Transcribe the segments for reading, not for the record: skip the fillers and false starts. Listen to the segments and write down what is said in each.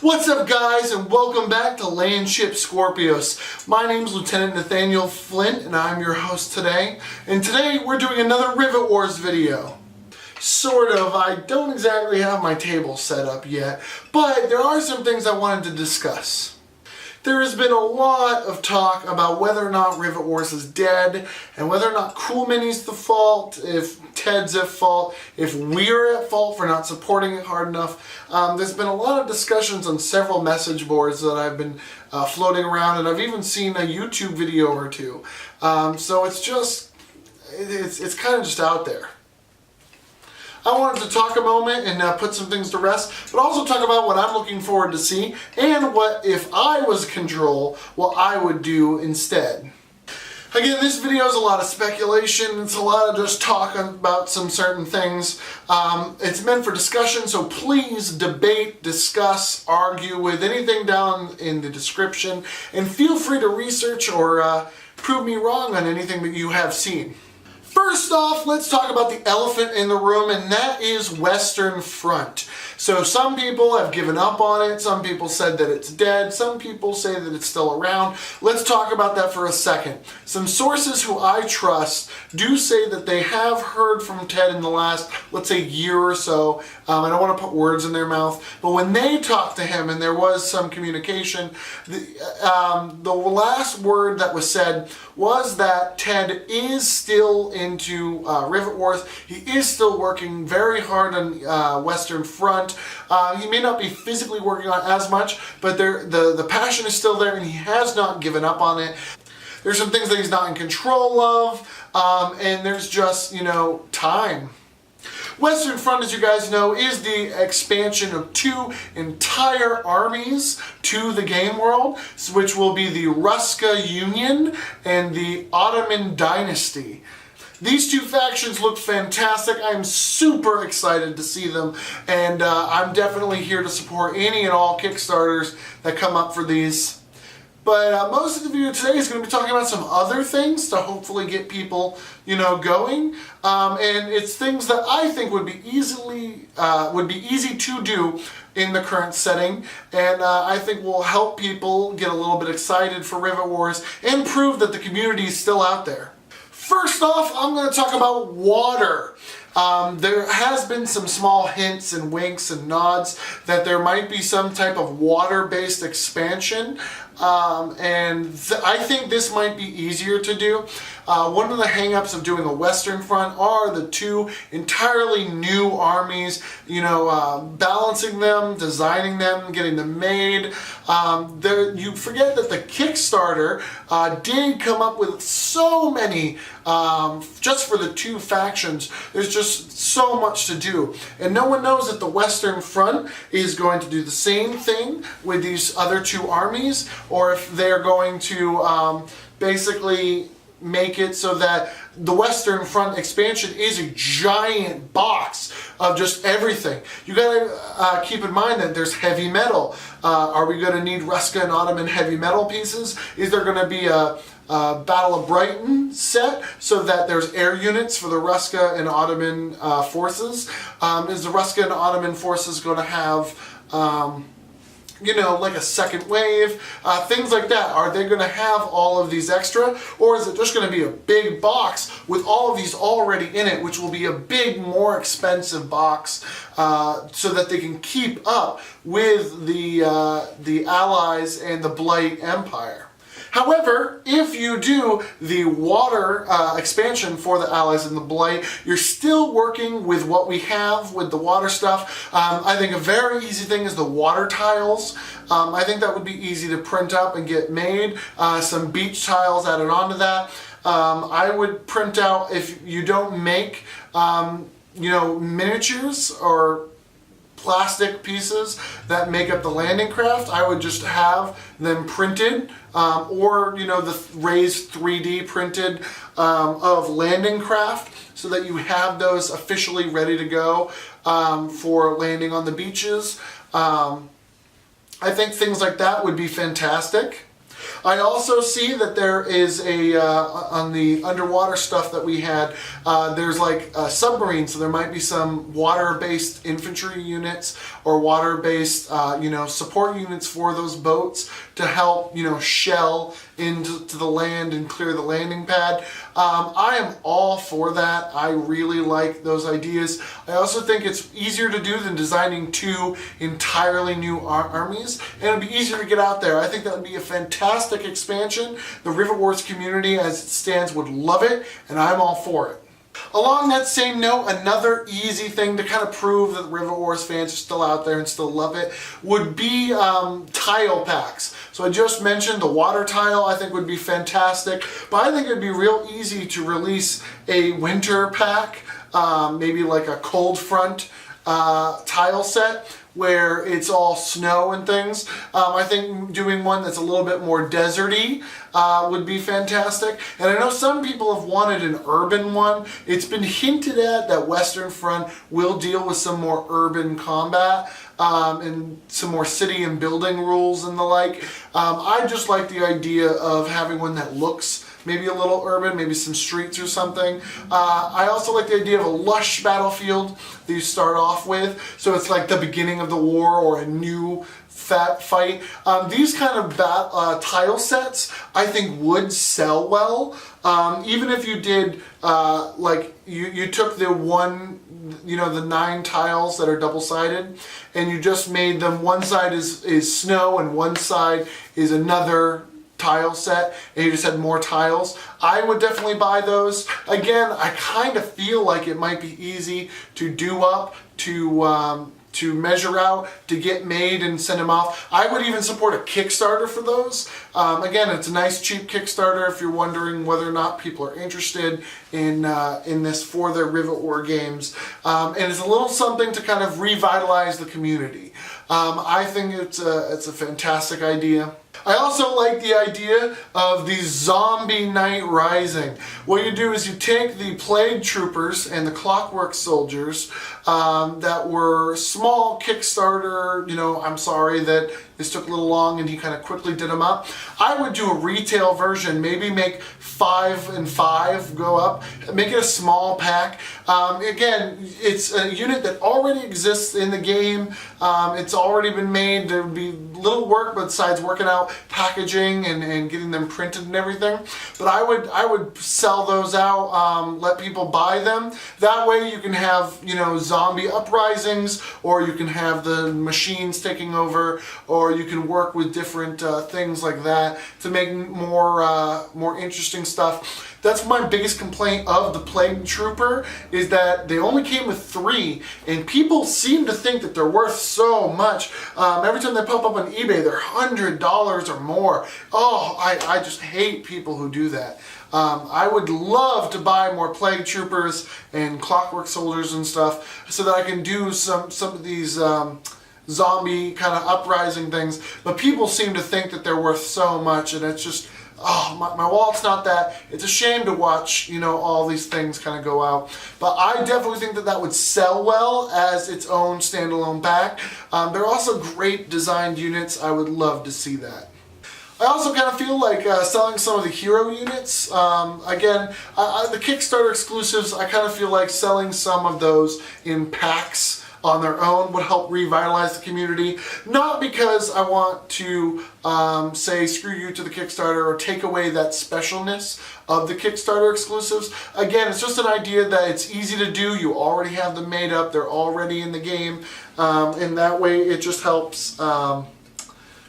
What's up, guys, and welcome back to Landship Scorpios. My name is Lieutenant Nathaniel Flint, and I'm your host today. And today we're doing another Rivet Wars video. Sort of. I don't exactly have my table set up yet, but there are some things I wanted to discuss. There has been a lot of talk about whether or not Rivet Wars is dead, and whether or not Cool Mini's the fault, if Ted's at fault, if we're at fault for not supporting it hard enough. There's been a lot of discussions on several message boards that I've been floating around, and I've even seen a YouTube video or two. So it's kind of just out there. I wanted to talk a moment and put some things to rest, but also talk about what I'm looking forward to see, and what, if I was in control, what I would do instead. Again, this video is a lot of speculation. It's a lot of just talk about some certain things. It's meant for discussion, so please debate, discuss, argue with anything down in the description, and feel free to research or prove me wrong on anything that you have seen. First off, let's talk about the elephant in the room, and that is Western Front. So some people have given up on it, some people said that it's dead, some people say that it's still around. Let's talk about that for a second. Some sources who I trust do say that they have heard from Ted in the last, let's say, year or so. I don't want to put words in their mouth, but when they talked to him and there was some communication, the last word that was said was that Ted is still into Rivet Wars. He is still working very hard on Western Front. He may not be physically working on it as much, but the passion is still there, and he has not given up on it. There's some things that he's not in control of, and there's just, time. Western Front, as you guys know, is the expansion of two entire armies to the game world, which will be the Ruska Union and the Ottoman Dynasty. These two factions look fantastic. I'm super excited to see them, and I'm definitely here to support any and all Kickstarters that come up for these. But most of the video today is going to be talking about some other things to hopefully get people, going. And it's things that I think would be easy to do in the current setting, and I think will help people get a little bit excited for Rivet Wars and prove that the community is still out there. First off, I'm going to talk about water. There has been some small hints and winks and nods that there might be some type of water-based expansion, and I think this might be easier to do. One of the hang-ups of doing a Western Front are the two entirely new armies, balancing them, designing them, getting them made. You forget that the Kickstarter did come up with so many, just for the two factions. There's just so much to do. And no one knows that the Western Front is going to do the same thing with these other two armies, or if they're going to basically make it so that the Western Front expansion is a giant box of just everything. You gotta keep in mind that there's heavy metal. Are we gonna need Ruska and Ottoman heavy metal pieces? Is there gonna be a Battle of Brighton set so that there's air units for the Ruska and Ottoman forces? Is the Ruska and Ottoman forces gonna have like a second wave, things like that? Are they going to have all of these extra, or is it just going to be a big box with all of these already in it, which will be a big, more expensive box, so that they can keep up with the Allies and the Blight Empire? However, if you do the water expansion for the Allies and the Blight, you're still working with what we have with the water stuff. I think a very easy thing is the water tiles. I think that would be easy to print up and get made. Some beach tiles added onto that. I would print out, if you don't make, miniatures or plastic pieces that make up the landing craft, I would just have them printed, or the raised 3D printed of landing craft, so that you have those officially ready to go for landing on the beaches. I think things like that would be fantastic. I also see that there is a, on the underwater stuff that we had, there's like a submarine, so there might be some water-based infantry units or water-based, support units for those boats to help, shell into the land and clear the landing pad. I am all for that. I really like those ideas. I also think it's easier to do than designing two entirely new armies, and it'd be easier to get out there. I think that would be a fantastic expansion. The Rivet Wars community as it stands would love it, and I'm all for it. Along that same note, another easy thing to kind of prove that the Rivet Wars fans are still out there and still love it would be tile packs. So I just mentioned the water tile I think would be fantastic, but I think it would be real easy to release a winter pack, maybe like a cold front tile set where it's all snow and things. I think doing one that's a little bit more deserty would be fantastic. And I know some people have wanted an urban one. It's been hinted at that Western Front will deal with some more urban combat and some more city and building rules and the like. I just like the idea of having one that looks maybe a little urban, maybe some streets or something. I also like the idea of a lush battlefield that you start off with, so it's like the beginning of the war or a new fight. These kind of tile sets I think would sell well. Even if you did you took the the 9 tiles that are double-sided and you just made them, one side is snow and one side is another tile set, and you just had more tiles, I would definitely buy those. Again, I kind of feel like it might be easy to do up, to measure out, to get made and send them off. I would even support a Kickstarter for those. Again, it's a nice cheap Kickstarter if you're wondering whether or not people are interested in this for their Rivet War games. And it's a little something to kind of revitalize the community. I think it's a fantastic idea. I also like the idea of the Zombie Night Rising. What you do is you take the Plague Troopers and the Clockwork Soldiers that were small Kickstarter, I'm sorry that this took a little long and he kind of quickly did them up. I would do a retail version, maybe make 5 and 5 go up, make it a small pack. Again, it's a unit that already exists in the game. It's already been made. There would be little work besides working out packaging and getting them printed and everything. But I would sell those out, let people buy them. That way you can have, zombie uprisings, or you can have the machines taking over, or you can work with different things like that to make more interesting stuff. That's my biggest complaint of the Plague Trooper, is that they only came with 3, and people seem to think that they're worth so much. Every time they pop up on eBay, they're $100 or more. Oh, I just hate people who do that. I would love to buy more Plague Troopers and Clockwork Soldiers and stuff so that I can do some of these zombie kind of uprising things, but people seem to think that they're worth so much, and it's just, my wallet's not that. It's a shame to watch, all these things kind of go out. But I definitely think that would sell well as its own standalone pack. They're also great designed units. I would love to see that. I also kind of feel like selling some of the hero units. Again, the Kickstarter exclusives, I kind of feel like selling some of those in packs on their own would help revitalize the community. Not because I want to say screw you to the Kickstarter or take away that specialness of the Kickstarter exclusives. Again, it's just an idea that it's easy to do. You already have them made up. They're already in the game. And that way it just helps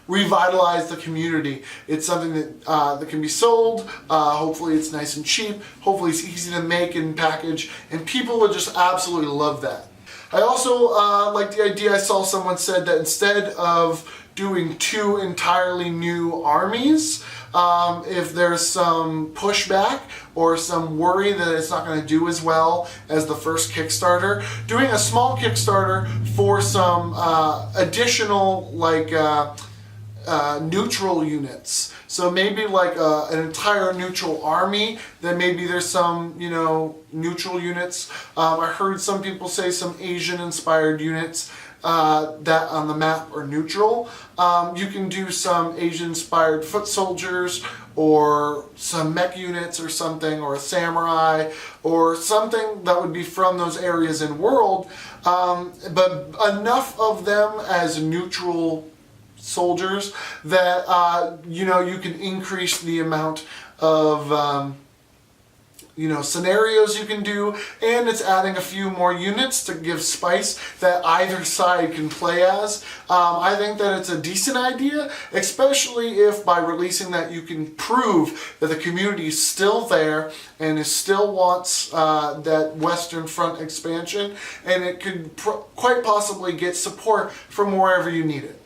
revitalize the community. It's something that can be sold. Hopefully it's nice and cheap. Hopefully it's easy to make and package. And people would just absolutely love that. I also like the idea, I saw someone said that instead of doing 2 entirely new armies, if there's some pushback or some worry that it's not going to do as well as the first Kickstarter, doing a small Kickstarter for some additional neutral units. So maybe like an entire neutral army, then maybe there's some, neutral units. I heard some people say some Asian inspired units that on the map are neutral. You can do some Asian inspired foot soldiers or some mech units or something, or a samurai, or something that would be from those areas in world, but enough of them as neutral soldiers that you can increase the amount of scenarios you can do, and it's adding a few more units to give spice that either side can play as. I think that it's a decent idea, especially if by releasing that you can prove that the community is still there and it still wants that Western Front expansion, and it could quite possibly get support from wherever you need it.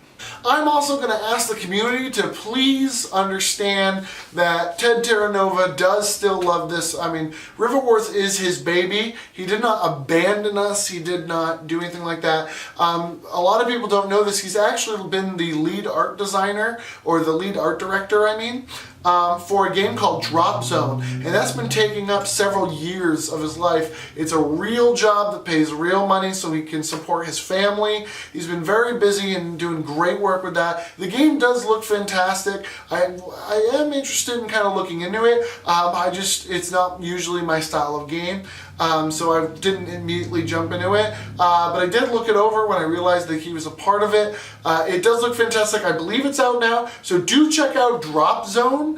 I'm also going to ask the community to please understand that Ted Terranova does still love this. I mean, Rivet Wars is his baby. He did not abandon us. He did not do anything like that. A lot of people don't know this. He's actually been the lead art designer, or the lead art director, I mean, for a game called Drop Zone, and that's been taking up several years of his life. It's a real job that pays real money so he can support his family. He's been very busy and doing great work with that. The game does look fantastic. I am interested in kind of looking into it. It's not usually my style of game, so I didn't immediately jump into it, but I did look it over when I realized that he was a part of it. It does look fantastic. I believe it's out now, so do check out Drop Zone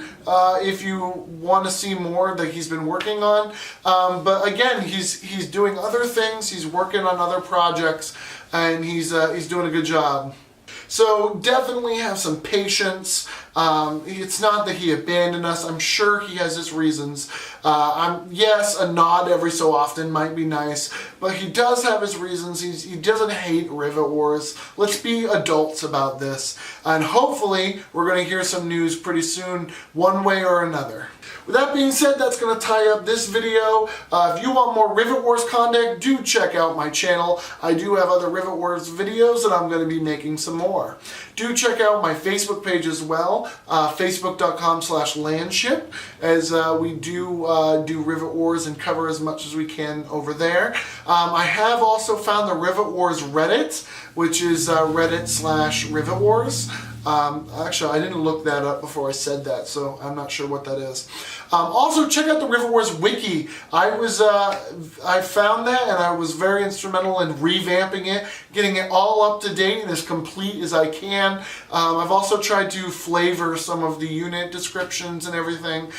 if you want to see more that he's been working on. But again, he's doing other things. He's working on other projects, and he's doing a good job. So definitely have some patience. It's not that he abandoned us. I'm sure he has his reasons. Yes, a nod every so often might be nice, but he does have his reasons. He doesn't hate Rivet Wars. Let's be adults about this. And hopefully we're going to hear some news pretty soon, one way or another. With that being said, that's going to tie up this video. If you want more Rivet Wars content, do check out my channel. I do have other Rivet Wars videos, and I'm going to be making some more. Do check out my Facebook page as well, facebook.com/landship, as we do Rivet Wars and cover as much as we can over there. I have also found the Rivet Wars Reddit, which is Reddit/Rivet Wars. Actually, I didn't look that up before I said that, so I'm not sure what that is. Also, check out the Rivet Wars wiki. I found that, and I was very instrumental in revamping it, getting it all up to date and as complete as I can. I've also tried to flavor some of the unit descriptions and everything.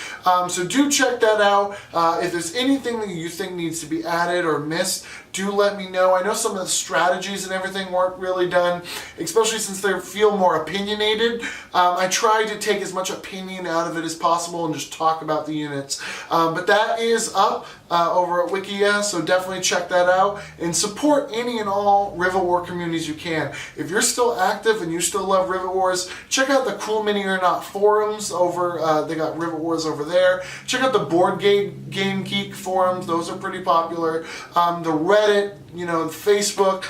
So do check that out. If there's anything that you think needs to be added or missed, do let me know. I know some of the strategies and everything weren't really done, especially since they feel more opinionated. I try to take as much opinion out of it as possible and just talk about the units. But that is up over at Wikia, so definitely check that out and support any and all Rivet War communities you can. If you're still active and you still love Rivet Wars, check out the Cool Mini or Not forums over, they got Rivet Wars over there. Check out the Board Game Geek forums, those are pretty popular. The Reddit, Facebook,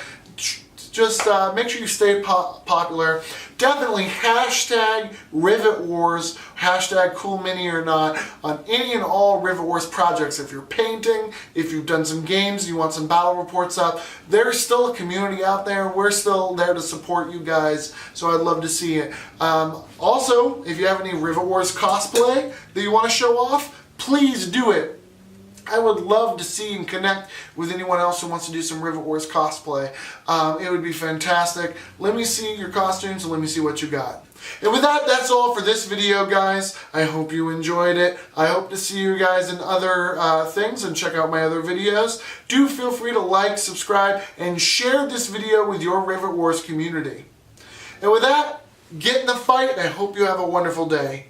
just make sure you stay popular. Definitely hashtag Rivet Wars, hashtag Cool Mini or Not on any and all Rivet Wars projects. If you're painting, if you've done some games, you want some battle reports up, there's still a community out there. We're still there to support you guys, so I'd love to see it. Also, if you have any Rivet Wars cosplay that you want to show off, please do it. I would love to see and connect with anyone else who wants to do some Rivet Wars cosplay. It would be fantastic. Let me see your costumes and let me see what you got. And with that, that's all for this video, guys. I hope you enjoyed it. I hope to see you guys in other things and check out my other videos. Do feel free to like, subscribe, and share this video with your Rivet Wars community. And with that, get in the fight, and I hope you have a wonderful day.